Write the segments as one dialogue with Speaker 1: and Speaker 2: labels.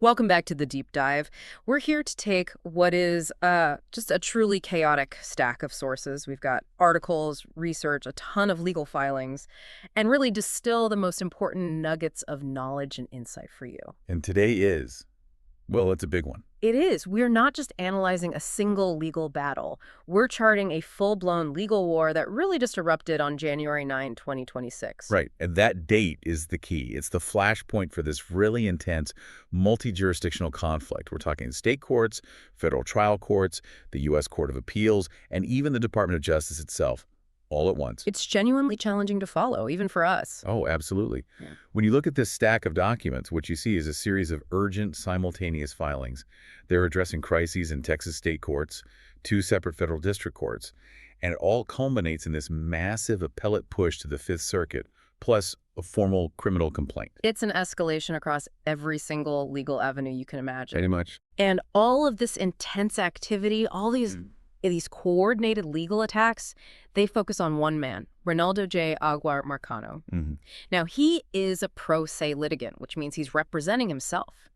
Speaker 1: Welcome back to the deep dive. We're here to take what is just a truly chaotic stack of sources. We've got articles, research, a ton of legal filings, and really distill the most important nuggets of knowledge and insight for you.
Speaker 2: And today is, well, it's a big one.
Speaker 1: It is. We're not just analyzing a single legal battle. We're charting a full-blown legal war that really just erupted on January 9, 2026.
Speaker 2: Right. And that date is the key. It's the flashpoint for this really intense multi-jurisdictional conflict. We're talking state courts, federal trial courts, the U.S. Court of Appeals, and even the Department of Justice itself, all at once.
Speaker 1: It's genuinely challenging to follow, even for us.
Speaker 2: Oh, absolutely.
Speaker 1: Yeah.
Speaker 2: When you look at this stack of documents, what you see is a series of urgent, simultaneous filings. They're addressing crises in Texas state courts, 2 separate federal district courts, and it all culminates in this massive appellate push to the Fifth Circuit, plus a formal criminal complaint.
Speaker 1: It's an escalation across every single legal avenue you can imagine.
Speaker 2: Pretty much.
Speaker 1: And all of this intense activity, all these coordinated legal attacks, they focus on one man, Ronaldo J. Aguiar Marcano. Now, he is a pro se litigant, which means he's representing himself.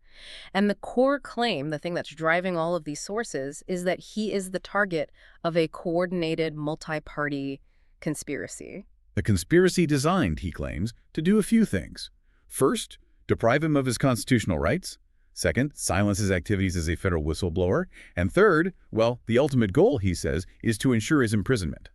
Speaker 1: And the core claim, the thing that's driving all of these sources, is that he is the target of a coordinated multi-party conspiracy.
Speaker 2: A conspiracy designed, he claims, to do a few things. First, deprive him of his constitutional rights. Second, silence his activities as a federal whistleblower. And third, well, the ultimate goal, he says, is to ensure his imprisonment.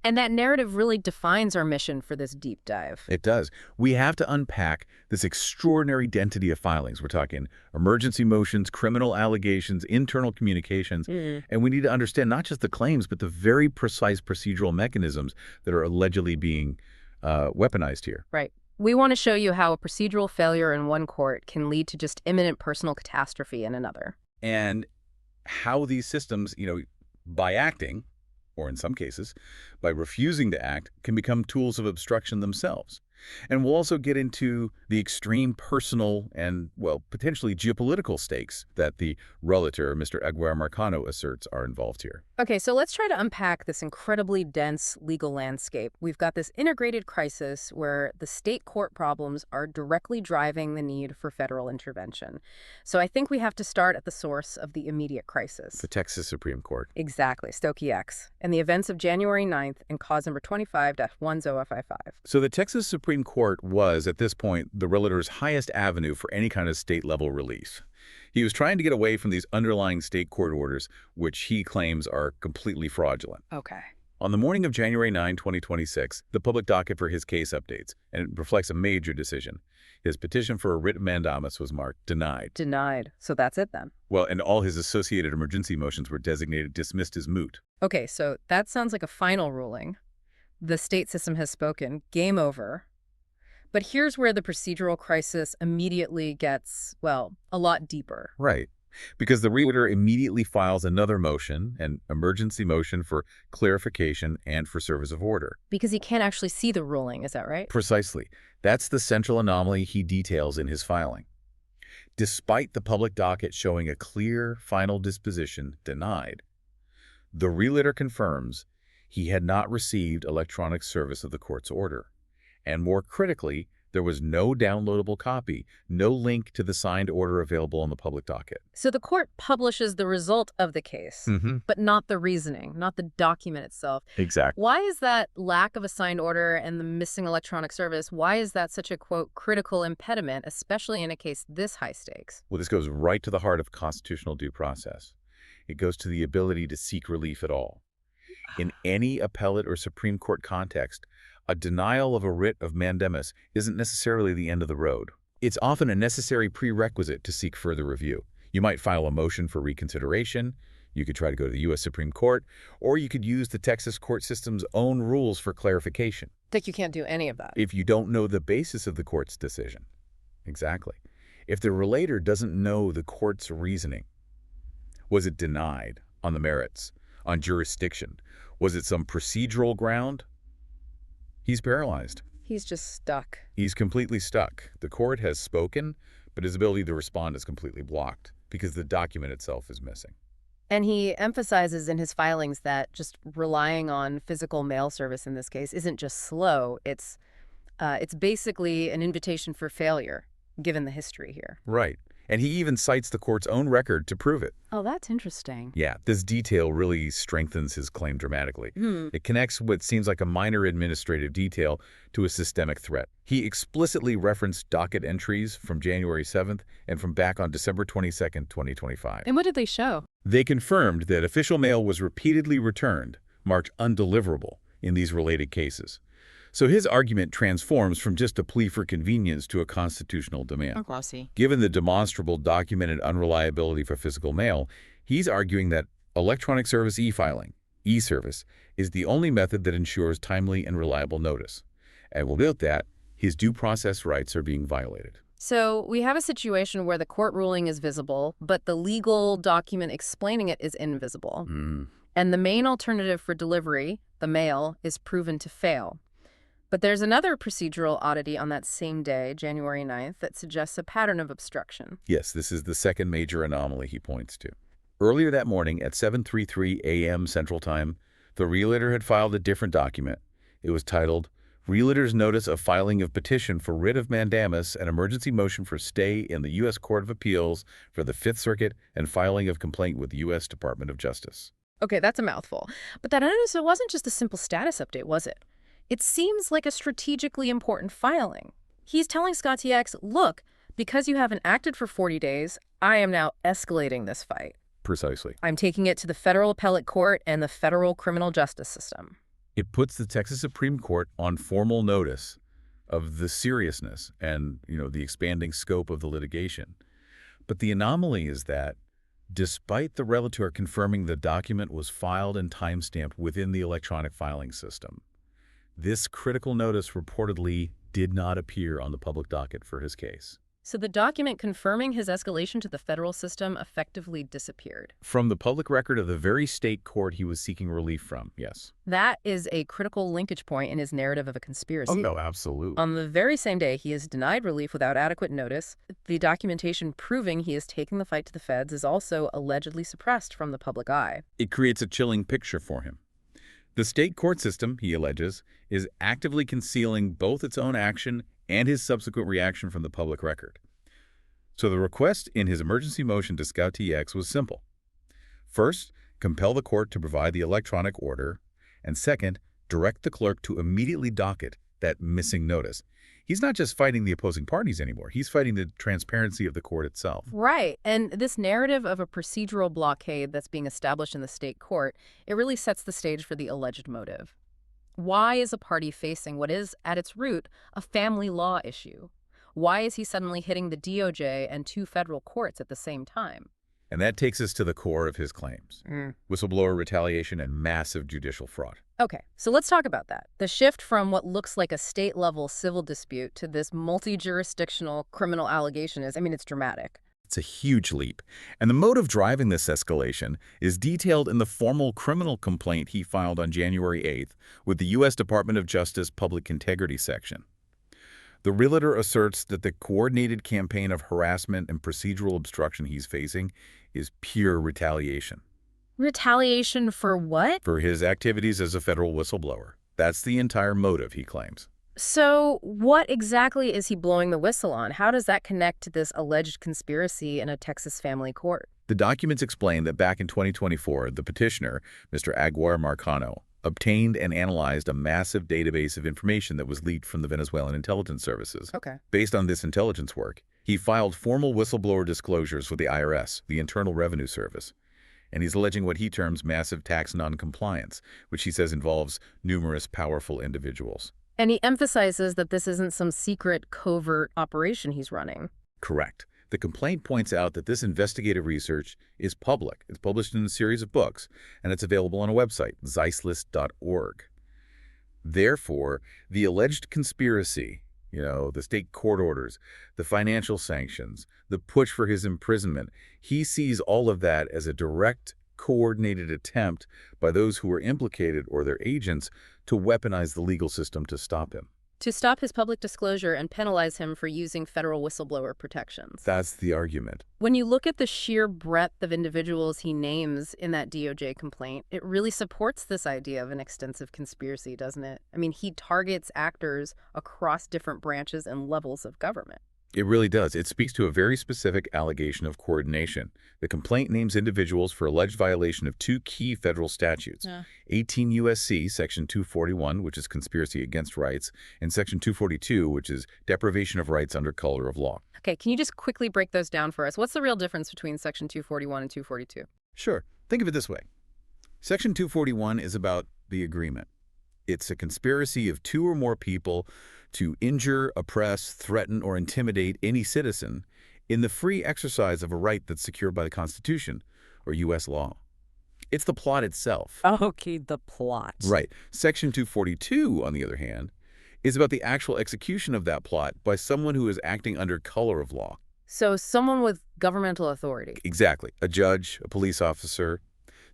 Speaker 1: And that narrative really defines our mission for this deep dive.
Speaker 2: It does. We have to unpack this extraordinary density of filings. We're talking emergency motions, criminal allegations, internal communications, and we need to understand not just the claims, but the very precise procedural mechanisms that are allegedly being weaponized here.
Speaker 1: Right. We want to show you how a procedural failure in one court can lead to just imminent personal catastrophe in another.
Speaker 2: And how these systems, by acting, or in some cases, by refusing to act, can become tools of obstruction themselves. And we'll also get into the extreme personal and, well, potentially geopolitical stakes that the relator, Mr. Aguiar Marcano, asserts are involved here.
Speaker 1: Okay, so let's try to unpack this incredibly dense legal landscape. We've got this integrated crisis where the state court problems are directly driving the need for federal intervention. So I think we have to start at the source of the immediate crisis.
Speaker 2: The Texas Supreme Court.
Speaker 1: Exactly, Stokey X, and the events of January 9th and cause number 25-10055.
Speaker 2: So the Texas Supreme Court was, at this point, the relator's highest avenue for any kind of state-level relief. He was trying to get away from these underlying state court orders, which he claims are completely fraudulent.
Speaker 1: Okay.
Speaker 2: On the morning of January 9, 2026, the public docket for his case updates, and it reflects a major decision. His petition for a writ of mandamus was marked denied.
Speaker 1: Denied. So that's it then.
Speaker 2: Well, and all his associated emergency motions were designated dismissed as moot.
Speaker 1: Okay, so that sounds like a final ruling. The state system has spoken. Game over. But here's where the procedural crisis immediately gets, well, a lot deeper.
Speaker 2: Right. Because the relator immediately files another motion, an emergency motion for clarification and for service of order.
Speaker 1: Because he can't actually see the ruling, is that right?
Speaker 2: Precisely. That's the central anomaly he details in his filing. Despite the public docket showing a clear final disposition denied, the relator confirms he had not received electronic service of the court's order. And more critically, there was no downloadable copy, no link to the signed order available on the public docket.
Speaker 1: So the court publishes the result of the case, but not the reasoning, not the document itself.
Speaker 2: Exactly.
Speaker 1: Why is that lack of a signed order and the missing electronic service, why is that such a, quote, critical impediment, especially in a case this high stakes?
Speaker 2: Well, this goes right to the heart of constitutional due process. It goes to the ability to seek relief at all. In any appellate or Supreme Court context, a denial of a writ of mandamus isn't necessarily the end of the road. It's often a necessary prerequisite to seek further review. You might file a motion for reconsideration, you could try to go to the U.S. Supreme Court, or you could use the Texas court system's own rules for clarification.
Speaker 1: Like you can't do any of that.
Speaker 2: If you don't know the basis of the court's decision. Exactly. If the relator doesn't know the court's reasoning, was it denied on the merits, on jurisdiction? Was it some procedural ground? He's paralyzed.
Speaker 1: He's just stuck.
Speaker 2: He's completely stuck. The court has spoken, but his ability to respond is completely blocked because the document itself is missing.
Speaker 1: And he emphasizes in his filings that just relying on physical mail service in this case isn't just slow. It's basically an invitation for failure, given the history here.
Speaker 2: Right. And he even cites the court's own record to prove it.
Speaker 1: Oh, that's interesting.
Speaker 2: Yeah, this detail really strengthens his claim dramatically. It connects what seems like a minor administrative detail to a systemic threat. He explicitly referenced docket entries from January 7th and from back on December 22nd, 2025.
Speaker 1: And what did they show?
Speaker 2: They confirmed that official mail was repeatedly returned, marked undeliverable, in these related cases. So his argument transforms from just a plea for convenience to a constitutional demand.
Speaker 1: Oh, I see.
Speaker 2: Given the demonstrable documented unreliability for physical mail, he's arguing that electronic service e-filing, e-service, is the only method that ensures timely and reliable notice. And without that, his due process rights are being violated.
Speaker 1: So we have a situation where the court ruling is visible, but the legal document explaining it is invisible. And the main alternative for delivery, the mail, is proven to fail. But there's another procedural oddity on that same day, January 9th, that suggests a pattern of obstruction.
Speaker 2: Yes, this is the second major anomaly he points to. Earlier that morning at 7:33 a.m. Central Time, the realtor had filed a different document. It was titled, Realtor's Notice of Filing of Petition for Writ of Mandamus and Emergency Motion for Stay in the U.S. Court of Appeals for the Fifth Circuit and Filing of Complaint with the U.S. Department of Justice.
Speaker 1: Okay, that's a mouthful. But that notice, it wasn't just a simple status update, was it? It seems like a strategically important filing. He's telling Scott TX, look, because you haven't acted for 40 days, I am now escalating this fight.
Speaker 2: Precisely.
Speaker 1: I'm taking it to the federal appellate court and the federal criminal justice system.
Speaker 2: It puts the Texas Supreme Court on formal notice of the seriousness and, the expanding scope of the litigation. But the anomaly is that, despite the relator confirming the document was filed and timestamped within the electronic filing system, this critical notice reportedly did not appear on the public docket for his case.
Speaker 1: So the document confirming his escalation to the federal system effectively disappeared.
Speaker 2: From the public record of the very state court he was seeking relief from, yes.
Speaker 1: That is a critical linkage point in his narrative of a conspiracy.
Speaker 2: Oh, no, absolutely.
Speaker 1: On the very same day he is denied relief without adequate notice, the documentation proving he is taking the fight to the feds is also allegedly suppressed from the public eye.
Speaker 2: It creates a chilling picture for him. The state court system, he alleges, is actively concealing both its own action and his subsequent reaction from the public record. So the request in his emergency motion to Scout TX was simple. First, compel the court to provide the electronic order, and second, direct the clerk to immediately docket that missing notice. He's not just fighting the opposing parties anymore. He's fighting the transparency of the court itself.
Speaker 1: Right. And this narrative of a procedural blockade that's being established in the state court, it really sets the stage for the alleged motive. Why is a party facing what is, at its root, a family law issue? Why is he suddenly hitting the DOJ and two federal courts at the same time?
Speaker 2: And that takes us to the core of his claims. Whistleblower retaliation and massive judicial fraud.
Speaker 1: Okay, so let's talk about that. The shift from what looks like a state-level civil dispute to this multi-jurisdictional criminal allegation it's dramatic.
Speaker 2: It's a huge leap. And the motive driving this escalation is detailed in the formal criminal complaint he filed on January 8th with the U.S. Department of Justice Public Integrity Section. The realtor asserts that the coordinated campaign of harassment and procedural obstruction he's facing is pure retaliation.
Speaker 1: Retaliation for what?
Speaker 2: For his activities as a federal whistleblower. That's the entire motive, he claims.
Speaker 1: So what exactly is he blowing the whistle on? How does that connect to this alleged conspiracy in a Texas family court?
Speaker 2: The documents explain that back in 2024, the petitioner, Mr. Aguilar Marcano, obtained and analyzed a massive database of information that was leaked from the Venezuelan intelligence services.
Speaker 1: Okay.
Speaker 2: Based on this intelligence work, he filed formal whistleblower disclosures with the IRS, the Internal Revenue Service. And he's alleging what he terms massive tax noncompliance, which he says involves numerous powerful individuals.
Speaker 1: And he emphasizes that this isn't some secret, covert operation he's running.
Speaker 2: Correct. The complaint points out that this investigative research is public. It's published in a series of books, and it's available on a website, XisList.org. Therefore, the alleged conspiracy, the state court orders, the financial sanctions, the push for his imprisonment, he sees all of that as a direct, coordinated attempt by those who are implicated or their agents to weaponize the legal system to stop him.
Speaker 1: To stop his public disclosure and penalize him for using federal whistleblower protections.
Speaker 2: That's the argument.
Speaker 1: When you look at the sheer breadth of individuals he names in that DOJ complaint, it really supports this idea of an extensive conspiracy, doesn't it? He targets actors across different branches and levels of government.
Speaker 2: It really does. It speaks to a very specific allegation of coordination. The complaint names individuals for alleged violation of two key federal statutes,
Speaker 1: Yeah.
Speaker 2: 18 U.S.C. Section 241, which is conspiracy against rights, and Section 242, which is deprivation of rights under color of law.
Speaker 1: Okay, can you just quickly break those down for us? What's the real difference between Section 241 and 242?
Speaker 2: Sure. Think of it this way. Section 241 is about the agreement. It's a conspiracy of two or more people to injure, oppress, threaten, or intimidate any citizen in the free exercise of a right that's secured by the Constitution or U.S. law. It's the plot itself.
Speaker 1: Okay, the plot.
Speaker 2: Right. Section 242, on the other hand, is about the actual execution of that plot by someone who is acting under color of law.
Speaker 1: So someone with governmental authority.
Speaker 2: Exactly. A judge, a police officer,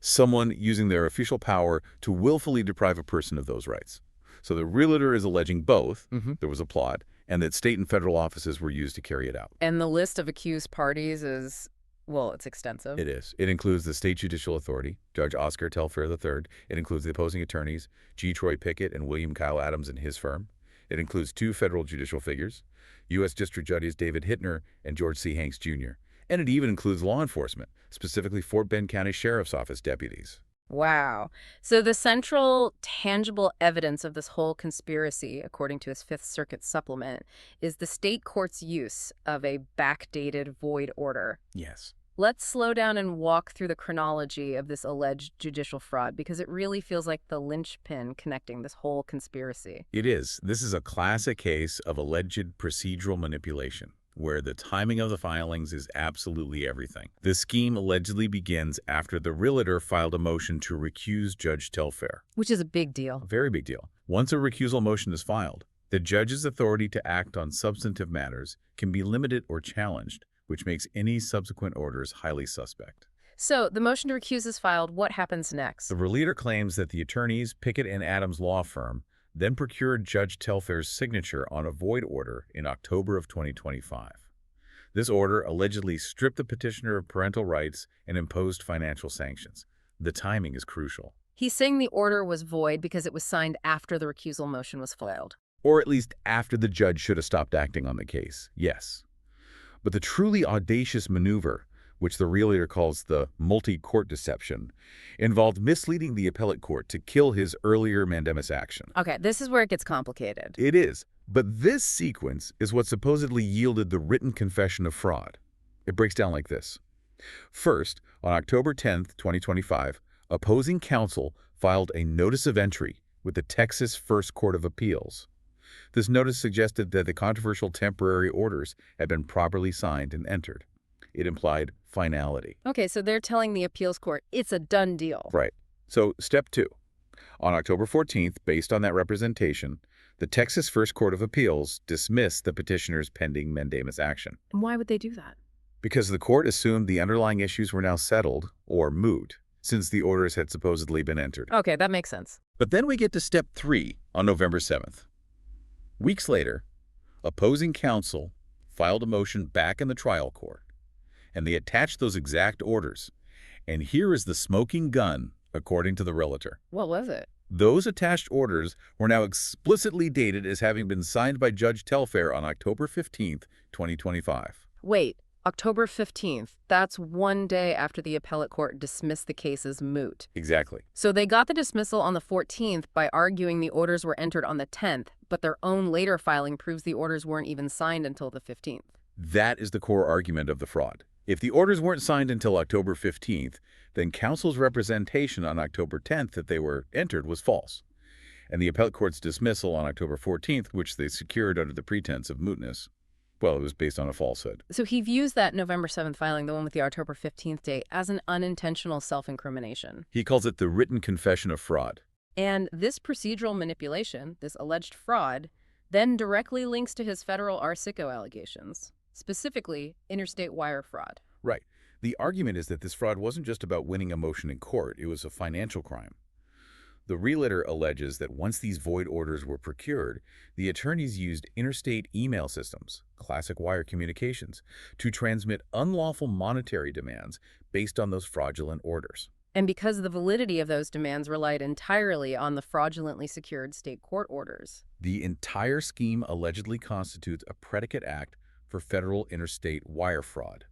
Speaker 2: someone using their official power to willfully deprive a person of those rights. So the realtor is alleging both, there was a plot, and that state and federal offices were used to carry it out.
Speaker 1: And the list of accused parties is, well, it's extensive.
Speaker 2: It is. It includes the state judicial authority, Judge Oscar Telfair III. It includes the opposing attorneys, G. Troy Pickett and William Kyle Adams and his firm. It includes two federal judicial figures, U.S. District Judges David Hittner and George C. Hanks, Jr. And it even includes law enforcement, specifically Fort Bend County Sheriff's Office deputies.
Speaker 1: Wow. So the central tangible evidence of this whole conspiracy, according to his Fifth Circuit supplement, is the state court's use of a backdated void order.
Speaker 2: Yes.
Speaker 1: Let's slow down and walk through the chronology of this alleged judicial fraud, because it really feels like the linchpin connecting this whole conspiracy.
Speaker 2: It is. This is a classic case of alleged procedural manipulation, where the timing of the filings is absolutely everything. The scheme allegedly begins after the realtor filed a motion to recuse Judge Telfair.
Speaker 1: Which is a big deal.
Speaker 2: A very big deal. Once a recusal motion is filed, the judge's authority to act on substantive matters can be limited or challenged, which makes any subsequent orders highly suspect.
Speaker 1: So the motion to recuse is filed. What happens next?
Speaker 2: The realtor claims that the attorneys, Pickett and Adams law firm, then procured Judge Telfair's signature on a void order in October of 2025. This order allegedly stripped the petitioner of parental rights and imposed financial sanctions. The timing is crucial.
Speaker 1: He's saying the order was void because it was signed after the recusal motion was filed.
Speaker 2: Or at least after the judge should have stopped acting on the case, yes. But the truly audacious maneuver, which the realtor calls the multi-court deception, involved misleading the appellate court to kill his earlier mandamus action.
Speaker 1: Okay, this is where it gets complicated.
Speaker 2: It is. But this sequence is what supposedly yielded the written confession of fraud. It breaks down like this. First, on October 10, 2025, opposing counsel filed a notice of entry with the Texas First Court of Appeals. This notice suggested that the controversial temporary orders had been properly signed and entered. It implied finality.
Speaker 1: Okay, so they're telling the appeals court it's a done deal.
Speaker 2: Right. So, step 2. On October 14th, based on that representation, the Texas First Court of Appeals dismissed the petitioner's pending mandamus action.
Speaker 1: And why would they do that?
Speaker 2: Because the court assumed the underlying issues were now settled, or moot, since the orders had supposedly been entered.
Speaker 1: Okay, that makes sense.
Speaker 2: But then we get to step 3 on November 7th. Weeks later, opposing counsel filed a motion back in the trial court, and they attached those exact orders. And here is the smoking gun, according to the realtor.
Speaker 1: What was it?
Speaker 2: Those attached orders were now explicitly dated as having been signed by Judge Telfair on October 15th, 2025.
Speaker 1: Wait, October 15th. That's one day after the appellate court dismissed the case as moot.
Speaker 2: Exactly.
Speaker 1: So they got the dismissal on the 14th by arguing the orders were entered on the 10th, but their own later filing proves the orders weren't even signed until the 15th.
Speaker 2: That is the core argument of the fraud. If the orders weren't signed until October 15th, then counsel's representation on October 10th that they were entered was false. And the appellate court's dismissal on October 14th, which they secured under the pretense of mootness, well, it was based on a falsehood.
Speaker 1: So he views that November 7th filing, the one with the October 15th date, as an unintentional self-incrimination.
Speaker 2: He calls it the written confession of fraud.
Speaker 1: And this procedural manipulation, this alleged fraud, then directly links to his federal RSICO allegations, specifically interstate wire fraud.
Speaker 2: Right. The argument is that this fraud wasn't just about winning a motion in court, it was a financial crime. The realtor alleges that once these void orders were procured, the attorneys used interstate email systems, classic wire communications, to transmit unlawful monetary demands based on those fraudulent orders.
Speaker 1: And because the validity of those demands relied entirely on the fraudulently secured state court orders.
Speaker 2: The entire scheme allegedly constitutes a predicate act for federal interstate wire fraud.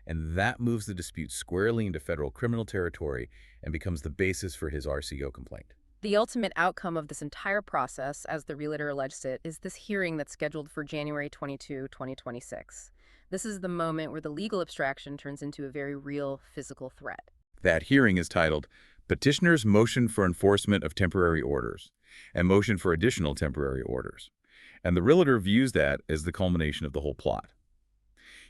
Speaker 2: And that moves the dispute squarely into federal criminal territory and becomes the basis for his RCO complaint.
Speaker 1: The ultimate outcome of this entire process, as the realtor alleged it, is this hearing that's scheduled for January 22, 2026. This is the moment where the legal abstraction turns into a very real physical threat.
Speaker 2: That hearing is titled Petitioner's Motion for Enforcement of Temporary Orders and Motion for Additional Temporary Orders. And the realtor views that as the culmination of the whole plot.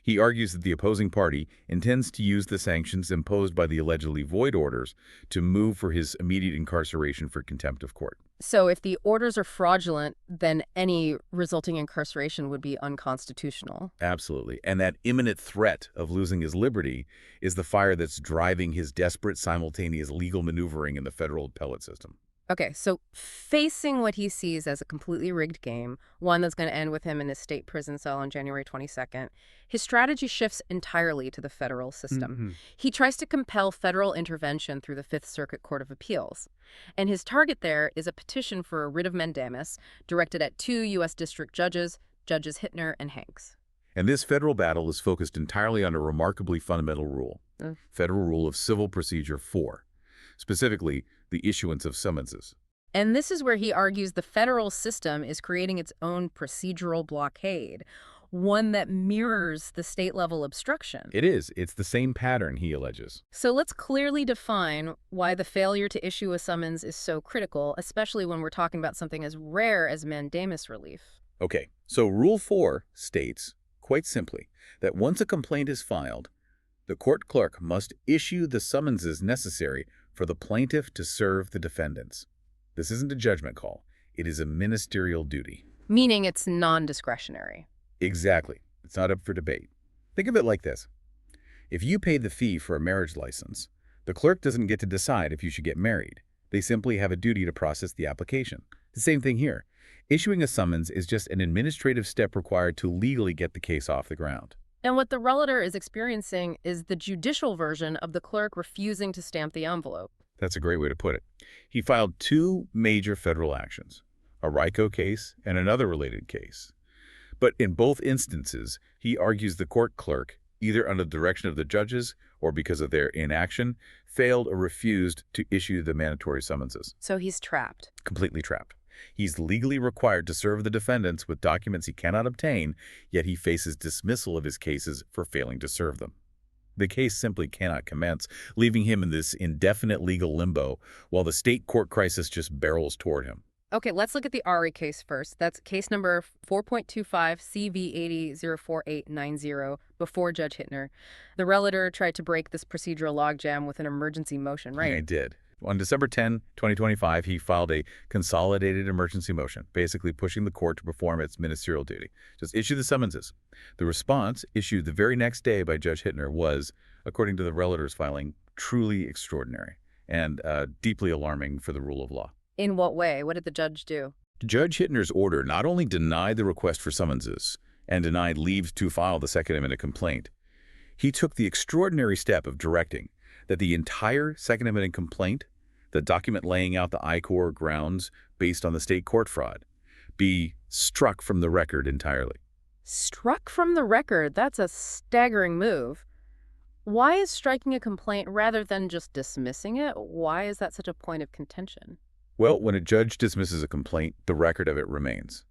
Speaker 2: He argues that the opposing party intends to use the sanctions imposed by the allegedly void orders to move for his immediate incarceration for contempt of court.
Speaker 1: So if the orders are fraudulent, then any resulting incarceration would be unconstitutional.
Speaker 2: Absolutely. And that imminent threat of losing his liberty is the fire that's driving his desperate simultaneous legal maneuvering in the federal appellate system.
Speaker 1: Okay, so facing what he sees as a completely rigged game, one that's going to end with him in his state prison cell on January 22nd, his strategy shifts entirely to the federal system. He tries to compel federal intervention through the Fifth Circuit Court of Appeals. And his target there is a petition for a writ of mandamus directed at 2 U.S. district judges, Judges Hittner and Hanks.
Speaker 2: And this federal battle is focused entirely on a remarkably fundamental rule, Federal Rule of Civil Procedure 4, specifically the issuance of summonses.
Speaker 1: And this is where he argues the federal system is creating its own procedural blockade, one that mirrors the state-level obstruction.
Speaker 2: It is. It's the same pattern, he alleges.
Speaker 1: So let's clearly define why the failure to issue a summons is so critical, especially when we're talking about something as rare as mandamus relief.
Speaker 2: Okay, so Rule 4 states, quite simply, that once a complaint is filed, the court clerk must issue the summonses necessary for the plaintiff to serve the defendants. This isn't a judgment call. It is a ministerial duty.
Speaker 1: Meaning it's non-discretionary.
Speaker 2: Exactly. It's not up for debate. Think of it like this. If you pay the fee for a marriage license, the clerk doesn't get to decide if you should get married. They simply have a duty to process the application. The same thing here. Issuing a summons is just an administrative step required to legally get the case off the ground.
Speaker 1: And what the relator is experiencing is the judicial version of the clerk refusing to stamp the envelope.
Speaker 2: That's a great way to put it. He filed 2 major federal actions, a RICO case and another related case. But in both instances, he argues the court clerk, either under the direction of the judges or because of their inaction, failed or refused to issue the mandatory summonses.
Speaker 1: So he's trapped.
Speaker 2: Completely trapped. He's legally required to serve the defendants with documents he cannot obtain, yet he faces dismissal of his cases for failing to serve them. The case simply cannot commence, leaving him in this indefinite legal limbo while the state court crisis just barrels toward him.
Speaker 1: Okay, let's look at the Ari case first. That's case number 4.25 CV80-04890 before Judge Hittner. The relator tried to break this procedural logjam with an emergency motion, right?
Speaker 2: Yeah, he did. On December 10, 2025, he filed a consolidated emergency motion, basically pushing the court to perform its ministerial duty. Just issue the summonses. The response, issued the very next day by Judge Hittner, was, according to the relator's filing, truly extraordinary and deeply alarming for the rule of law.
Speaker 1: In what way? What did the judge do?
Speaker 2: Judge Hittner's order not only denied the request for summonses and denied leave to file the Second Amendment complaint, he took the extraordinary step of directing that the entire Second Amendment complaint, the document laying out the I-Corps grounds based on the state court fraud, be struck from the record entirely.
Speaker 1: Struck from the record? That's a staggering move. Why is striking a complaint rather than just dismissing it? Why is that such a point of contention?
Speaker 2: Well, when a judge dismisses a complaint, the record of it remains.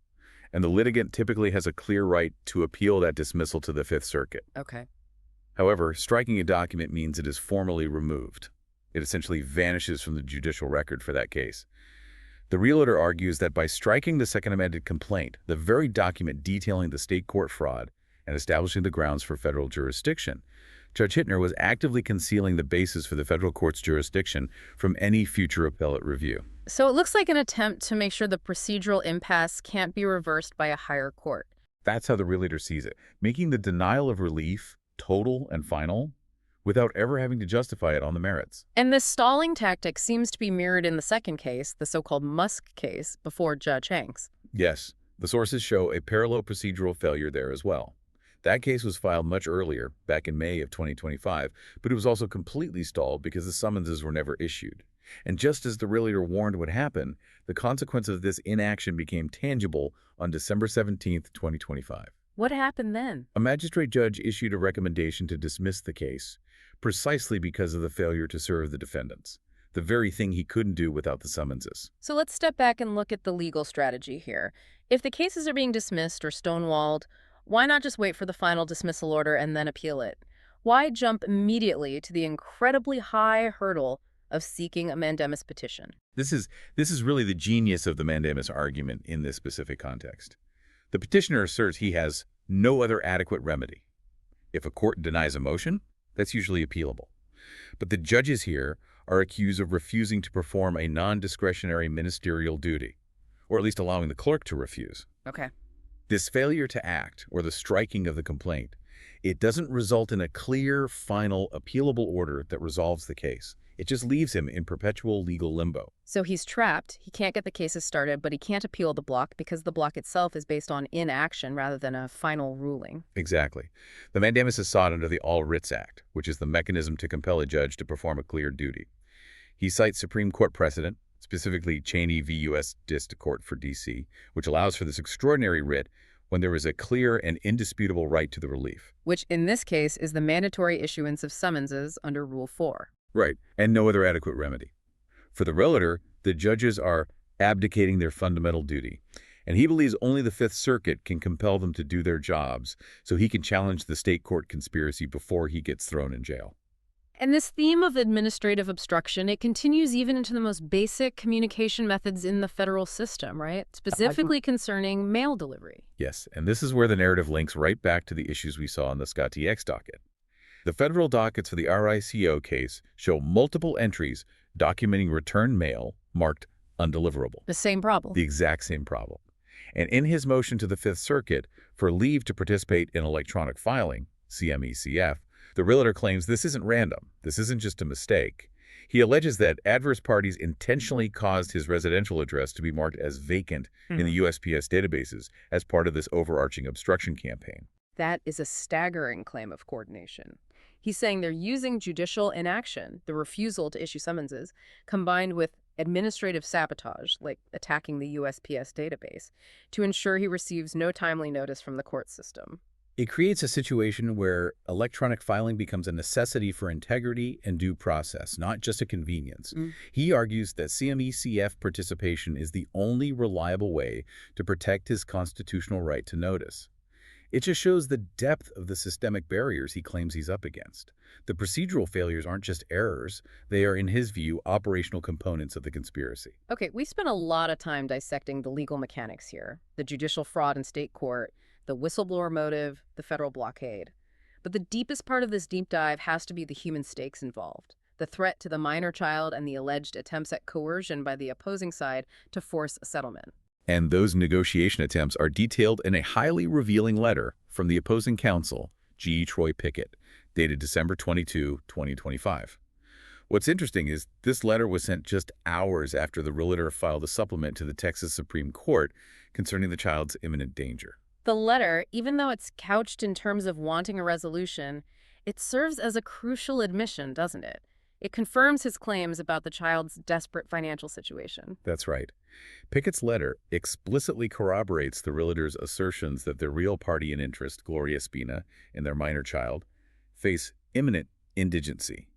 Speaker 2: And the litigant typically has a clear right to appeal that dismissal to the Fifth Circuit.
Speaker 1: Okay.
Speaker 2: However, striking a document means it is formally removed. It essentially vanishes from the judicial record for that case. The realtor argues that by striking the Second Amendment complaint, the very document detailing the state court fraud and establishing the grounds for federal jurisdiction, Judge Hittner was actively concealing the basis for the federal court's jurisdiction from any future appellate review.
Speaker 1: So it looks like an attempt to make sure the procedural impasse can't be reversed by a higher court.
Speaker 2: That's how the realtor sees it, making the denial of relief total and final without ever having to justify it on the merits.
Speaker 1: And this stalling tactic seems to be mirrored in the second case, the so-called Musk case, before Judge Hanks.
Speaker 2: Yes, the sources show a parallel procedural failure there as well. That case was filed much earlier, back in May of 2025, but it was also completely stalled because the summonses were never issued. And just as the realtor warned would happen, the consequence of this inaction became tangible on December 17, 2025.
Speaker 1: What happened then?
Speaker 2: A magistrate judge issued a recommendation to dismiss the case, precisely because of the failure to serve the defendants, the very thing he couldn't do without the summonses.
Speaker 1: So let's step back and look at the legal strategy here. If the cases are being dismissed or stonewalled, why not just wait for the final dismissal order and then appeal it? Why jump immediately to the incredibly high hurdle of seeking a mandamus petition?
Speaker 2: This is really the genius of the mandamus argument in this specific context. The petitioner asserts he has no other adequate remedy. If a court denies a motion, that's usually appealable. But the judges here are accused of refusing to perform a non-discretionary ministerial duty, or at least allowing the clerk to refuse.
Speaker 1: Okay.
Speaker 2: This failure to act, or the striking of the complaint, it doesn't result in a clear, final, appealable order that resolves the case. It just leaves him in perpetual legal limbo.
Speaker 1: So he's trapped. He can't get the cases started, but he can't appeal the block because the block itself is based on inaction rather than a final ruling.
Speaker 2: Exactly. The mandamus is sought under the All Writs Act, which is the mechanism to compel a judge to perform a clear duty. He cites Supreme Court precedent, specifically Cheney v. U.S. District Court for D.C., which allows for this extraordinary writ when there is a clear and indisputable right to the relief.
Speaker 1: Which, in this case, is the mandatory issuance of summonses under Rule 4.
Speaker 2: Right, and no other adequate remedy. For the realtor, the judges are abdicating their fundamental duty, and he believes only the Fifth Circuit can compel them to do their jobs so he can challenge the state court conspiracy before he gets thrown in jail.
Speaker 1: And this theme of administrative obstruction, it continues even into the most basic communication methods in the federal system, right? Specifically concerning mail delivery.
Speaker 2: Yes, and this is where the narrative links right back to the issues we saw in the Scott TX docket. The federal dockets for the RICO case show multiple entries documenting returned mail marked undeliverable.
Speaker 1: The same problem.
Speaker 2: The exact same problem. And in his motion to the Fifth Circuit for leave to participate in electronic filing, CMECF, the realtor claims this isn't random. This isn't just a mistake. He alleges that adverse parties intentionally caused his residential address to be marked as vacant in the USPS databases as part of this overarching obstruction campaign.
Speaker 1: That is a staggering claim of coordination. He's saying they're using judicial inaction, the refusal to issue summonses, combined with administrative sabotage, like attacking the USPS database, to ensure he receives no timely notice from the court system.
Speaker 2: It creates a situation where electronic filing becomes a necessity for integrity and due process, not just a convenience. He argues that CMECF participation is the only reliable way to protect his constitutional right to notice. It just shows the depth of the systemic barriers he claims he's up against. The procedural failures aren't just errors. They are, in his view, operational components of the conspiracy.
Speaker 1: Okay, we spent a lot of time dissecting the legal mechanics here, the judicial fraud in state court, the whistleblower motive, the federal blockade. But the deepest part of this deep dive has to be the human stakes involved, the threat to the minor child and the alleged attempts at coercion by the opposing side to force a settlement.
Speaker 2: And those negotiation attempts are detailed in a highly revealing letter from the opposing counsel, G. Troy Pickett, dated December 22, 2025. What's interesting is this letter was sent just hours after the realtor filed a supplement to the Texas Supreme Court concerning the child's imminent danger.
Speaker 1: The letter, even though it's couched in terms of wanting a resolution, it serves as a crucial admission, doesn't it? It confirms his claims about the child's desperate financial situation.
Speaker 2: That's right. Pickett's letter explicitly corroborates the realtor's assertions that their real party in interest, Gloria Spina, and their minor child, face imminent indigency.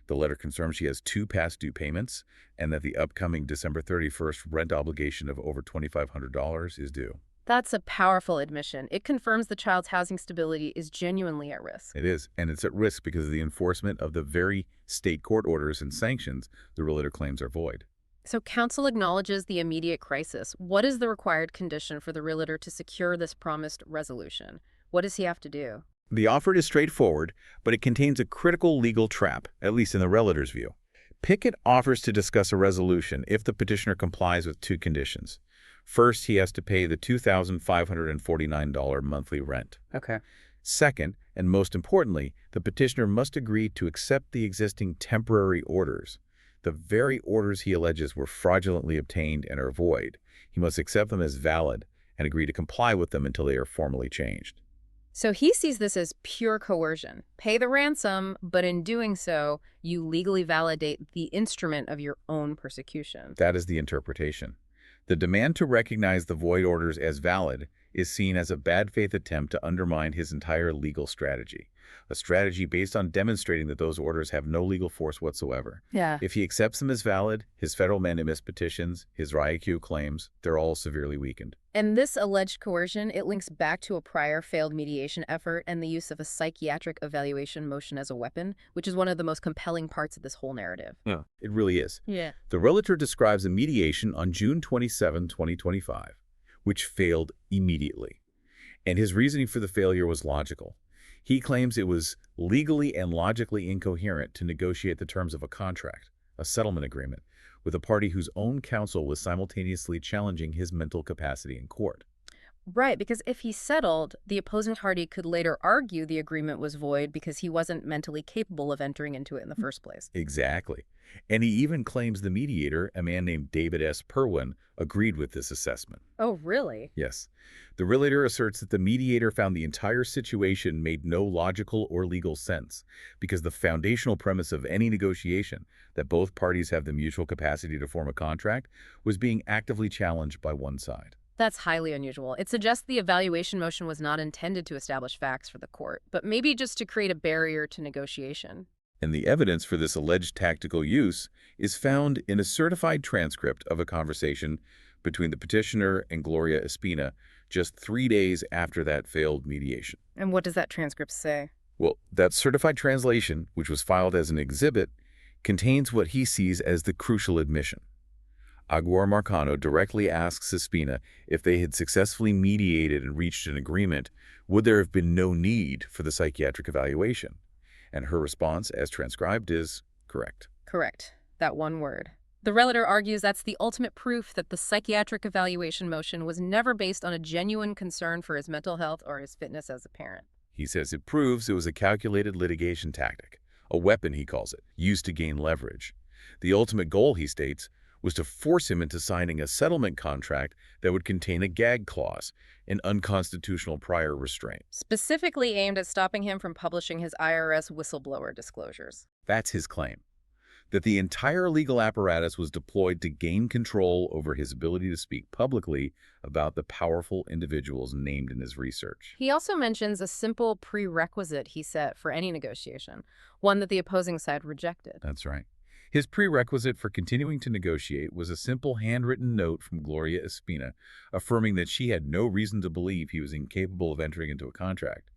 Speaker 2: The letter confirms she has 2 past due payments and that the upcoming December 31st rent obligation of over $2,500 is due.
Speaker 1: That's a powerful admission. It confirms the child's housing stability is genuinely at risk.
Speaker 2: It is, and it's at risk because of the enforcement of the very state court orders and sanctions the realtor claims are void.
Speaker 1: So counsel acknowledges the immediate crisis. What is the required condition for the realtor to secure this promised resolution? What does he have to do?
Speaker 2: The offer is straightforward, but it contains a critical legal trap, at least in the realtor's view. Pickett offers to discuss a resolution if the petitioner complies with 2 conditions. First, he has to pay the $2,549 monthly rent.
Speaker 1: Okay.
Speaker 2: Second, and most importantly, the petitioner must agree to accept the existing temporary orders. The very orders he alleges were fraudulently obtained and are void. He must accept them as valid and agree to comply with them until they are formally changed.
Speaker 1: So he sees this as pure coercion. Pay the ransom, but in doing so, you legally validate the instrument of your own persecution.
Speaker 2: That is the interpretation. The demand to recognize the void orders as valid is seen as a bad faith attempt to undermine his entire legal strategy, a strategy based on demonstrating that those orders have no legal force whatsoever.
Speaker 1: Yeah.
Speaker 2: If he accepts them as valid, his federal mandamus petitions, his RIAQ claims, they're all severely weakened.
Speaker 1: And this alleged coercion, it links back to a prior failed mediation effort and the use of a psychiatric evaluation motion as a weapon, which is one of the most compelling parts of this whole narrative.
Speaker 2: Yeah. It really is.
Speaker 1: Yeah.
Speaker 2: The relator describes a mediation on June 27, 2025, which failed immediately. And his reasoning for the failure was logical. He claims it was legally and logically incoherent to negotiate the terms of a contract, a settlement agreement, with a party whose own counsel was simultaneously challenging his mental capacity in court.
Speaker 1: Right, because if he settled, the opposing party could later argue the agreement was void because he wasn't mentally capable of entering into it in the first place.
Speaker 2: Exactly. And he even claims the mediator, a man named David S. Perwin, agreed with this assessment.
Speaker 1: Oh, really?
Speaker 2: Yes. The relator asserts that the mediator found the entire situation made no logical or legal sense because the foundational premise of any negotiation, that both parties have the mutual capacity to form a contract, was being actively challenged by one side.
Speaker 1: That's highly unusual. It suggests the evaluation motion was not intended to establish facts for the court, but maybe just to create a barrier to negotiation.
Speaker 2: And the evidence for this alleged tactical use is found in a certified transcript of a conversation between the petitioner and Gloria Espina just 3 days after that failed mediation.
Speaker 1: And what does that transcript say?
Speaker 2: Well, that certified translation, which was filed as an exhibit, contains what he sees as the crucial admission. Aguiar Marcano directly asks Espina if they had successfully mediated and reached an agreement, would there have been no need for the psychiatric evaluation? And her response, as transcribed, is correct.
Speaker 1: Correct. That one word. The relator argues that's the ultimate proof that the psychiatric evaluation motion was never based on a genuine concern for his mental health or his fitness as a parent.
Speaker 2: He says it proves it was a calculated litigation tactic, a weapon, he calls it, used to gain leverage. The ultimate goal, he states, was to force him into signing a settlement contract that would contain a gag clause, an unconstitutional prior restraint.
Speaker 1: Specifically aimed at stopping him from publishing his IRS whistleblower disclosures.
Speaker 2: That's his claim, that the entire legal apparatus was deployed to gain control over his ability to speak publicly about the powerful individuals named in his research.
Speaker 1: He also mentions a simple prerequisite he set for any negotiation, one that the opposing side rejected.
Speaker 2: That's right. His prerequisite for continuing to negotiate was a simple handwritten note from Gloria Espina affirming that she had no reason to believe he was incapable of entering into a contract,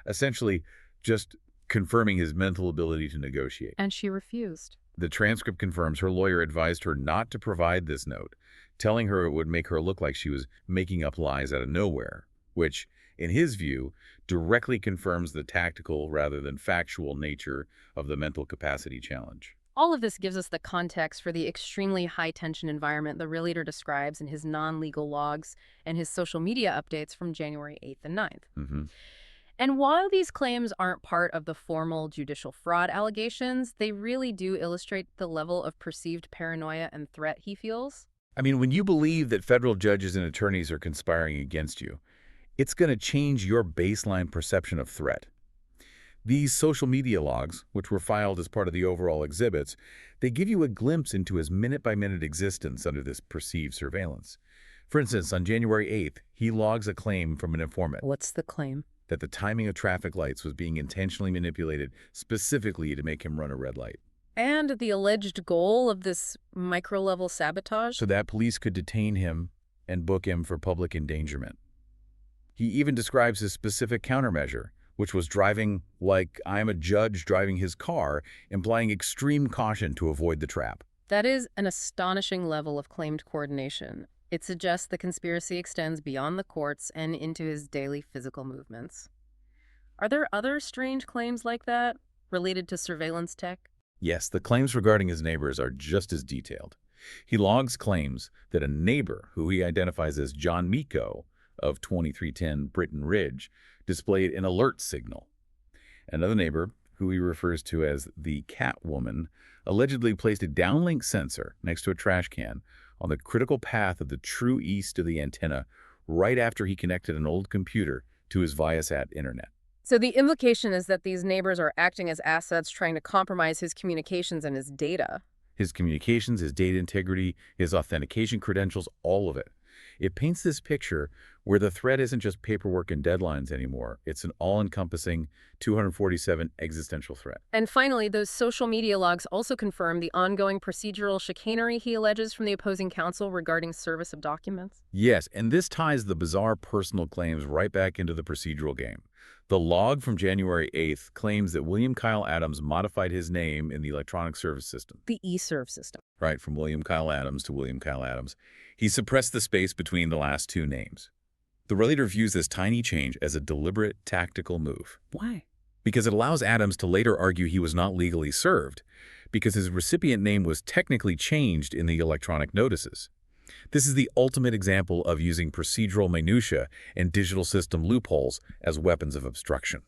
Speaker 2: essentially just confirming his mental ability to negotiate.
Speaker 1: And she refused.
Speaker 2: The transcript confirms her lawyer advised her not to provide this note, telling her it would make her look like she was making up lies out of nowhere, which, in his view, directly confirms the tactical rather than factual nature of the mental capacity challenge.
Speaker 1: All of this gives us the context for the extremely high-tension environment the relator describes in his non-legal logs and his social media updates from January 8th and 9th. And while these claims aren't part of the formal judicial fraud allegations, they really do illustrate the level of perceived paranoia and threat he feels.
Speaker 2: I mean, when you believe that federal judges and attorneys are conspiring against you, it's going to change your baseline perception of threat. These social media logs, which were filed as part of the overall exhibits, they give you a glimpse into his minute-by-minute existence under this perceived surveillance. For instance, on January 8th, he logs a claim from an informant.
Speaker 1: What's the claim?
Speaker 2: That the timing of traffic lights was being intentionally manipulated specifically to make him run a red light.
Speaker 1: And the alleged goal of this micro-level sabotage?
Speaker 2: So that police could detain him and book him for public endangerment. He even describes his specific countermeasure, which was driving like I'm a judge driving his car, implying extreme caution to avoid the trap.
Speaker 1: That is an astonishing level of claimed coordination. It suggests the conspiracy extends beyond the courts and into his daily physical movements. Are there other strange claims like that, related to surveillance tech?
Speaker 2: Yes, the claims regarding his neighbors are just as detailed. He logs claims that a neighbor, who he identifies as John Miko of 2310 Britton Ridge, displayed an alert signal. Another neighbor, who he refers to as the Catwoman, allegedly placed a downlink sensor next to a trash can on the critical path of the true east of the antenna right after he connected an old computer to his Viasat internet.
Speaker 1: So the implication is that these neighbors are acting as assets trying to compromise his communications and his data.
Speaker 2: His communications, his data integrity, his authentication credentials, all of it. It paints this picture where the threat isn't just paperwork and deadlines anymore. It's an all-encompassing 247 existential threat.
Speaker 1: And finally, those social media logs also confirm the ongoing procedural chicanery he alleges from the opposing counsel regarding service of documents.
Speaker 2: Yes, and this ties the bizarre personal claims right back into the procedural game. The log from January 8th claims that William Kyle Adams modified his name in the electronic service system.
Speaker 1: The eServe system.
Speaker 2: Right, from William Kyle Adams to William Kyle Adams. He suppressed the space between the last two names. The relator views this tiny change as a deliberate, tactical move.
Speaker 1: Why?
Speaker 2: Because it allows Adams to later argue he was not legally served, because his recipient name was technically changed in the electronic notices. This is the ultimate example of using procedural minutia and digital system loopholes as weapons of obstruction.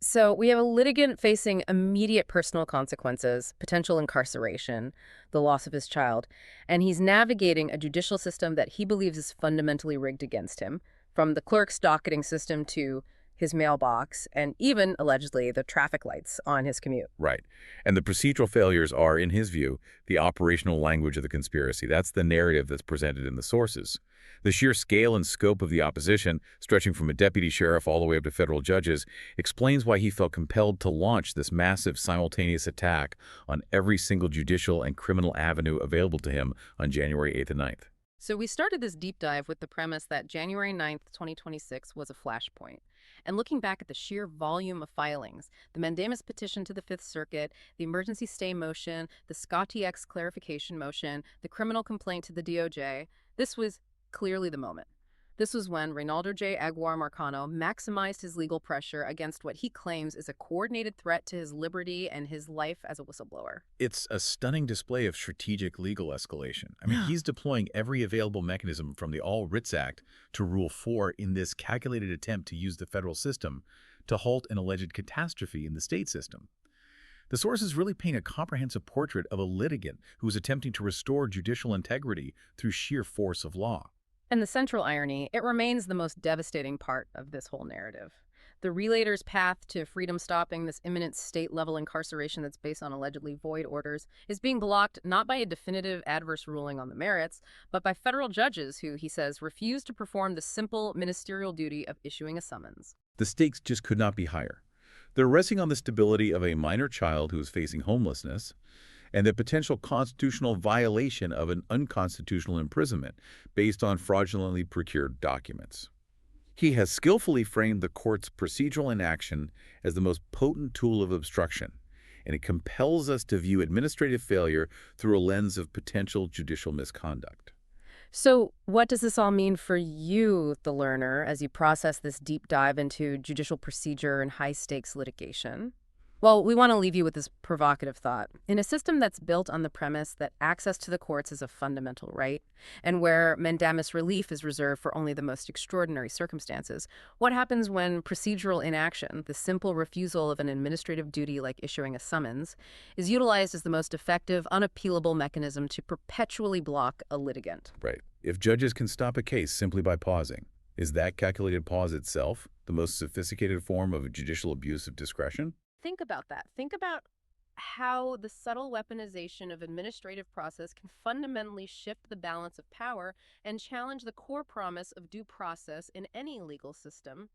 Speaker 1: So we have a litigant facing immediate personal consequences, potential incarceration, the loss of his child, and he's navigating a judicial system that he believes is fundamentally rigged against him, from the clerk's docketing system to his mailbox, and even, allegedly, the traffic lights on his commute.
Speaker 2: Right. And the procedural failures are, in his view, the operational language of the conspiracy. That's the narrative that's presented in the sources. The sheer scale and scope of the opposition, stretching from a deputy sheriff all the way up to federal judges, explains why he felt compelled to launch this massive simultaneous attack on every single judicial and criminal avenue available to him on January 8th and 9th.
Speaker 1: So we started this deep dive with the premise that January 9th, 2026 was a flashpoint. And looking back at the sheer volume of filings, the mandamus petition to the Fifth Circuit, the emergency stay motion, the Scott TX clarification motion, the criminal complaint to the DOJ, this was clearly the moment. This was when Reynaldo J. Aguiar Marcano maximized his legal pressure against what he claims is a coordinated threat to his liberty and his life as a whistleblower.
Speaker 2: It's a stunning display of strategic legal escalation. I mean, he's deploying every available mechanism from the All Writs Act to Rule 4 in this calculated attempt to use the federal system to halt an alleged catastrophe in the state system. The sources really paint a comprehensive portrait of a litigant who is attempting to restore judicial integrity through sheer force of law.
Speaker 1: And the central irony, it remains the most devastating part of this whole narrative. The relator's path to freedom stopping this imminent state-level incarceration that's based on allegedly void orders is being blocked not by a definitive adverse ruling on the merits, but by federal judges who, he says, refuse to perform the simple ministerial duty of issuing a summons.
Speaker 2: The stakes just could not be higher. They're resting on the stability of a minor child who is facing homelessness, and the potential constitutional violation of an unconstitutional imprisonment based on fraudulently procured documents. He has skillfully framed the court's procedural inaction as the most potent tool of obstruction, and it compels us to view administrative failure through a lens of potential judicial misconduct.
Speaker 1: So what does this all mean for you, the learner, as you process this deep dive into judicial procedure and high-stakes litigation? Well, we want to leave you with this provocative thought. In a system that's built on the premise that access to the courts is a fundamental right, and where mandamus relief is reserved for only the most extraordinary circumstances, what happens when procedural inaction, the simple refusal of an administrative duty like issuing a summons, is utilized as the most effective, unappealable mechanism to perpetually block a litigant?
Speaker 2: Right. If judges can stop a case simply by pausing, is that calculated pause itself the most sophisticated form of judicial abuse of discretion?
Speaker 1: Think about that. Think about how the subtle weaponization of administrative process can fundamentally shift the balance of power and challenge the core promise of due process in any legal system.